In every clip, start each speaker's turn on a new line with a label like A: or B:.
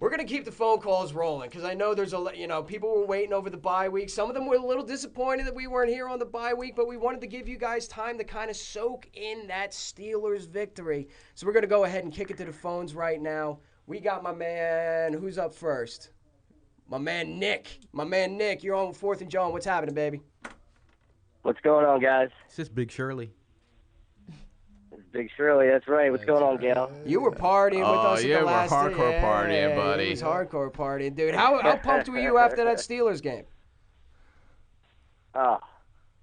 A: We're going to keep the phone calls rolling because I know there's people were waiting over the bye week. Some of them were a little disappointed that we weren't here on the bye week, but we wanted to give you guys time to kind of soak in that Steelers victory. So we're going to go ahead and kick it to the phones right now. We got my man, who's up first? My man, Nick. You're on 4th and Jawn. What's happening, baby?
B: What's going on, guys?
C: It's just Big Shirley.
B: It's Big Shirley, that's right. What's going on, Gail?
A: You were partying with us at the last...
D: we're hardcore partying, buddy.
A: He was hardcore partying, dude. How pumped were you after that Steelers game?
B: Oh,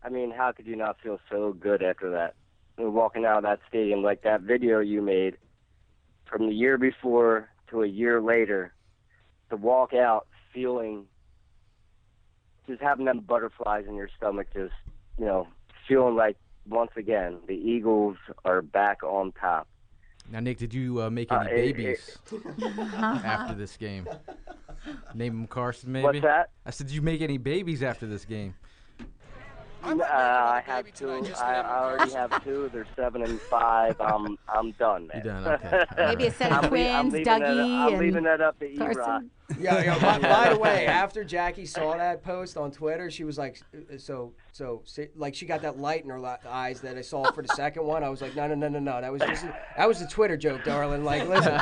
B: I mean, how could you not feel so good after that? Walking out of that stadium, like that video you made from the year before to a year later, to walk out feeling, just having them butterflies in your stomach, just, feeling like, once again, the Eagles are back on top.
C: Now, Nick, did you make any babies after this game? Name them Carson, maybe?
B: What's that?
C: I said, did you make any babies after this game?
B: I have two. I already have two. They're 7 and 5. I'm done, man.
C: You're done. Okay.
E: Maybe a set of twins, Dougie
B: I'm leaving that up to E-Rock.
E: Carson.
A: Yeah. By the way, after Jackie saw that post on Twitter, she was like, like she got that light in her eyes that I saw for the second one. I was like, no. That was a Twitter joke, darling. Like, listen,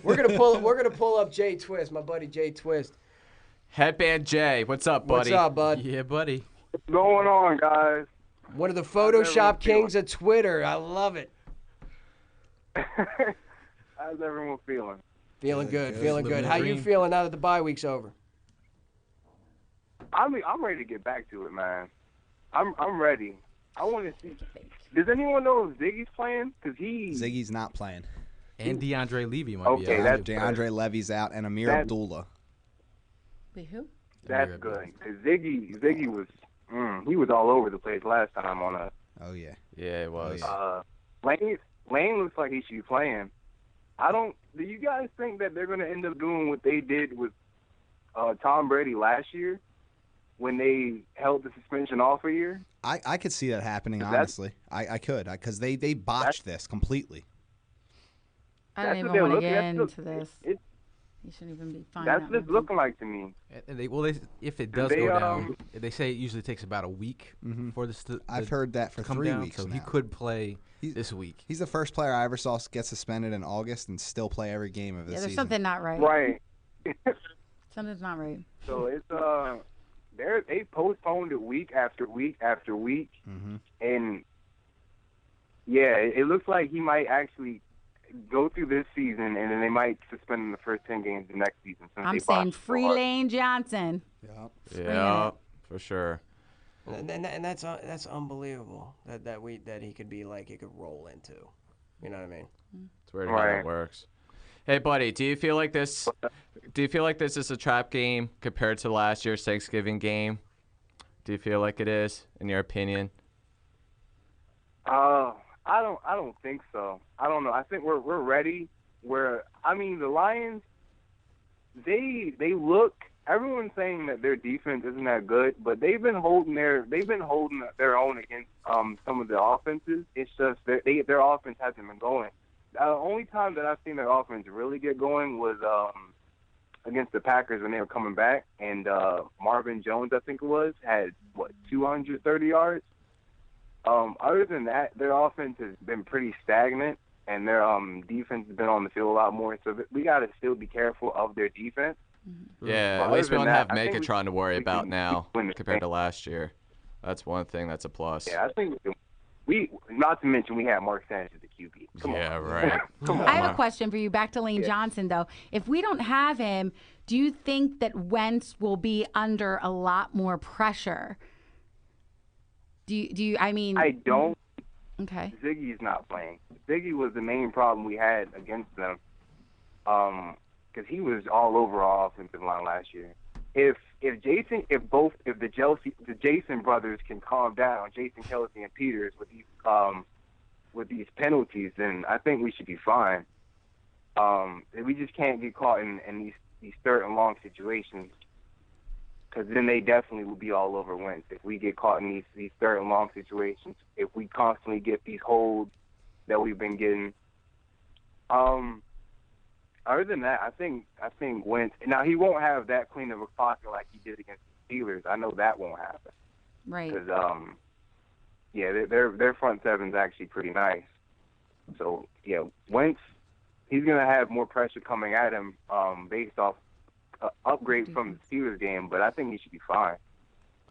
A: we're gonna pull up Jay Twist, my buddy Jay Twist.
D: Headband Jay, what's up, buddy?
A: What's up, bud?
C: Yeah, buddy.
F: What's going on, guys?
A: One of the Photoshop kings of Twitter. I love it.
F: How's everyone feeling?
A: Feeling good. How you feeling now that the bye week's over?
F: I'm ready to get back to it, man. I'm ready. I want to see. Does anyone know if Ziggy's playing?
G: Ziggy's not playing.
C: And DeAndre Levy might be
F: Okay,
C: out.
G: DeAndre Levy's out, and Amir Abdullah.
E: Wait, who?
F: That's good. 'Cause Ziggy was he was all over the place last time on us.
G: Oh yeah.
D: Yeah, it was.
F: Lane looks like he should be playing. Do you guys think that they're going to end up doing what they did with Tom Brady last year when they held the suspension off a year?
G: I could see that happening, honestly. I could, because they botched this completely.
E: I don't even want to get into this. You shouldn't even be fine.
F: That's what it's looking like to me.
C: And if it does go down, they say it usually takes about a week for this to
G: I've heard that for 3 weeks
C: so
G: now.
C: he could play this week.
G: He's the first player I ever saw get suspended in August and still play every game of the season.
E: There's something not right.
F: Right.
E: Something's not right.
F: So it's they postponed it week after week after week, and yeah, it looks like he might actually go through this season, and then they might suspend him the first 10 games the next season.
E: I'm saying free Lane Johnson.
D: Yeah, for sure.
A: And that's unbelievable that he could be like he could roll into. You know what I mean?
D: It's weird how that works. Hey, buddy, do you feel like this is a trap game compared to last year's Thanksgiving game? Do you feel like it is, in your opinion?
F: I don't think so. I don't know. I think we're ready. The Lions, they look. Everyone's saying that their defense isn't that good, but they've been holding their own against some of the offenses. It's just their offense hasn't been going. The only time that I've seen their offense really get going was against the Packers when they were coming back, and Marvin Jones, I think it was, had 230 yards. Other than that, their offense has been pretty stagnant, and their defense has been on the field a lot more. So we got to still be careful of their defense.
D: Yeah, at least we don't have Megatron to worry about now compared to last year. That's one thing that's a plus.
F: Yeah, I think not to mention we have Mark Sanchez at the QB. Come on.
D: Right.
F: Come on.
E: I have a question for you. Back to Lane Johnson, though. If we don't have him, do you think that Wentz will be under a lot more pressure? Do you? I mean,
F: I don't.
E: Okay.
F: Ziggy's not playing. Ziggy was the main problem we had against them, because he was all over our offensive line last year. If the Jason brothers can calm down, Jason Kelsey and Peters with these penalties, then I think we should be fine. We just can't get caught in these third and long situations, because then they definitely will be all over Wentz. If we get caught in these third and long situations, if we constantly get these holds that we've been getting, other than that, I think Wentz. Now he won't have that clean of a pocket like he did against the Steelers. I know that won't happen.
E: Right.
F: Because their front seven's actually pretty nice. So Wentz, he's gonna have more pressure coming at him based off upgrade from the Steelers game, but I think he should be fine.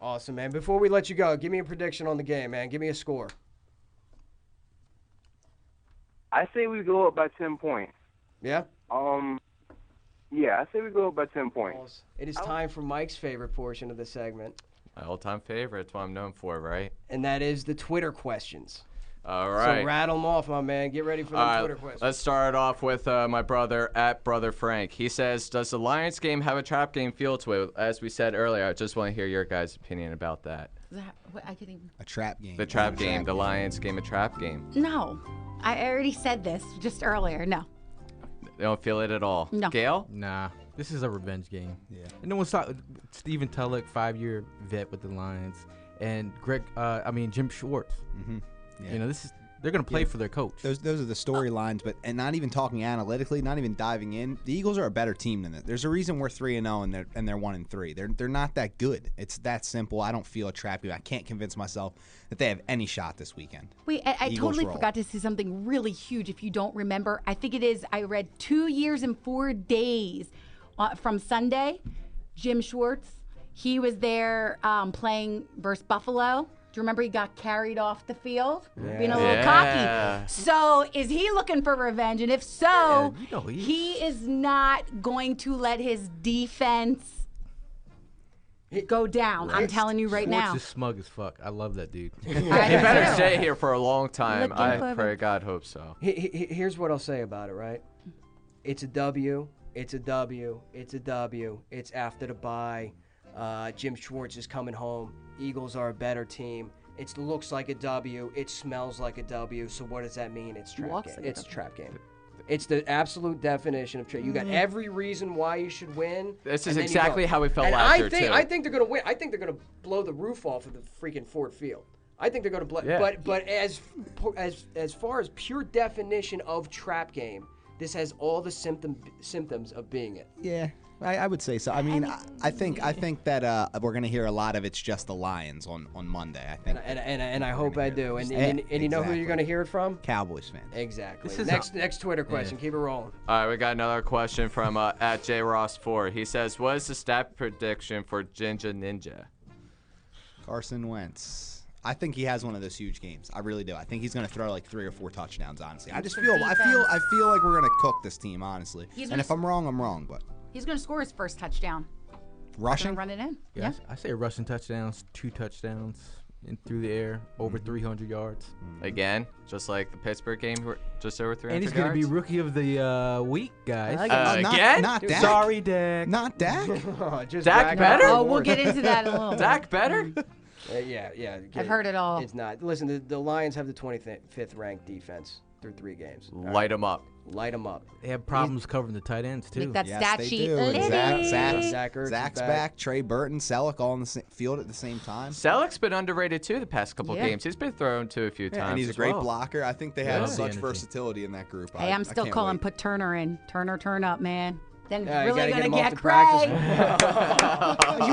A: Awesome, man. Before we let you go, give me a prediction on the game, man. Give me a score.
F: I say we go up by 10 points.
A: Yeah?
F: Yeah, I say we go up by 10 points.
A: It is time for Mike's favorite portion of the segment.
D: My all-time favorite. It's what I'm known for, right?
A: And that is the Twitter questions.
D: All right.
A: So rattle them off, my man. Get ready for the Twitter questions.
D: Let's start off with my brother, @Brother Frank. He says, does the Lions game have a trap game feel to it? As we said earlier, I just want to hear your guys' opinion about that.
E: I could even...
G: A trap game.
D: The trap game. The Lions game, a trap game.
E: No. I already said this just earlier. No.
D: They don't feel it at all.
E: No.
D: Gail?
C: Nah, this is a revenge game.
G: Yeah.
C: And no one's talking. Stephen Tulloch, 5-year vet with the Lions, and Jim Schwartz.
G: Mm-hmm. Yeah.
C: You know, they're gonna play for their coach.
G: Those are the storylines, and not even talking analytically, not even diving in. The Eagles are a better team than that. There's a reason we're 3-0 and they're 1-3. They're not that good. It's that simple. I don't feel a trap game. I can't convince myself that they have any shot this weekend.
E: Wait, I totally forgot to say something really huge. If you don't remember, I think it is. I read 2 years and 4 days from Sunday. Jim Schwartz, he was there playing versus Buffalo. Do you remember he got carried off the field? Being a little cocky. So is he looking for revenge? And if so, he is not going to let his defense go down. I'm telling you right now.
C: Schwartz is smug as fuck. I love that dude.
D: He better stay here for a long time. I pray God hope so.
A: Here's what I'll say about it, right? It's a W. It's a W. It's a W. It's after the bye. Jim Schwartz is coming home. Eagles are a better team. It looks like a W. It smells like a W. So what does that mean? It's trap game. It's trap game. It's the absolute definition of trap. You got every reason why you should win.
D: This is exactly how we felt last year, too.
A: I think they're going to win. I think they're going to blow the roof off of the freaking Ford Field. I think they're going to blow. Yeah. But as far as pure definition of trap game, this has all the symptoms of being it.
G: Yeah. I would say so. I mean, I think that we're going to hear a lot of it's just the Lions on Monday. I think,
A: and I hope I do. And you know who you're going to hear it from?
G: Cowboys fans.
A: Exactly. Next Twitter question. Keep it rolling.
D: All right, we got another question from @JRoss4. He says, "What is the stat prediction for Jinja Ninja?"
G: Carson Wentz. I think he has one of those huge games. I really do. I think he's going to throw like 3 or 4 touchdowns. Honestly, I feel like we're going to cook this team. Honestly, and if I'm wrong, I'm wrong. But
E: he's going to score his first touchdown.
G: Rushing?
E: Run it in.
C: Yeah. I say rushing touchdowns, 2 touchdowns through the air, over 300 yards.
D: Again, just like the Pittsburgh game, just over 300 yards.
C: And he's going to be rookie of the week, guys.
D: Again?
G: Not Dak.
C: Sorry, Dak.
G: Not Dak.
D: Dak better?
E: Oh, we'll get into that in a little bit.
D: Dak better?
A: Yeah.
E: I've heard it all.
A: It's not. Listen, the Lions have the 25th ranked defense through 3 games.
D: Light them up.
A: Light them up.
C: They have problems covering the tight ends, too.
E: Make that
G: Yes,
E: stat
G: they
E: sheet
G: do.
E: litty.
G: Zach's back. Trey Burton, Selleck all on the field at the same time.
D: Selleck's been underrated, too, the past couple games. He's been thrown to a few times.
G: And he's a
D: as
G: great
D: well.
G: blocker. I think they have such versatility in that group.
E: Hey, I'm still calling put Turner in. Turn up, man. Then really
A: going to
E: get Craig. You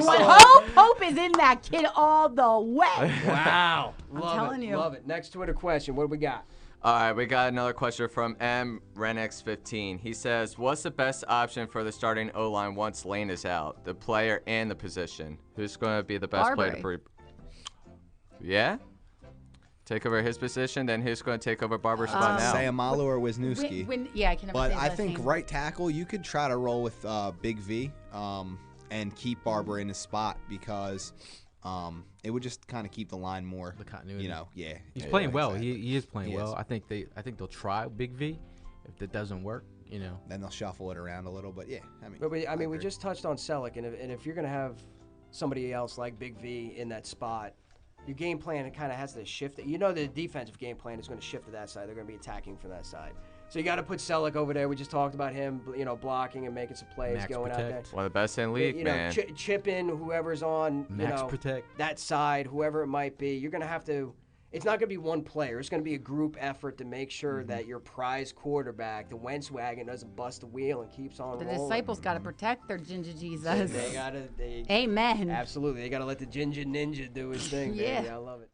E: want Hope? Hope is in that kid all the way.
A: Wow.
E: I'm telling you.
A: Love it. Next Twitter question. What do we got?
D: All right, we got another question from MRenX15. He says, what's the best option for the starting O-line once Lane is out? The player and the position. Who's going to be the best player to Yeah? Take over his position, then who's going to take over Barber's spot now?
G: Sayamalu or Wisniewski.
E: I can never
G: But
E: say
G: I
E: that
G: think
E: name.
G: right tackle, you could try to roll with Big V and keep Barber in his spot because it would just kind of keep the line more.
C: The continuity.
G: He's
C: playing well. Exactly. He is playing well. I think they'll try Big V. If that doesn't work,
G: then they'll shuffle it around a little. But yeah,
A: we just touched on Selleck, and if you're gonna have somebody else like Big V in that spot, your game plan kind of has to shift. The defensive game plan is going to shift to that side. They're going to be attacking from that side. So you got to put Selleck over there. We just talked about him, blocking and making some plays, going out there.
D: One of the best in the league, man.
A: Chip in whoever's on,
C: protect
A: that side, whoever it might be. You're going to have to. it's not going to be one player. It's going to be a group effort to make sure that your prize quarterback, the Wentz wagon, doesn't bust a wheel and keeps on rolling.
E: The disciples got to protect their Ginger Jesus.
A: They got to.
E: Amen.
A: Absolutely. They got to let the Ginger Ninja do his thing,
E: Yeah.
A: baby. I love it.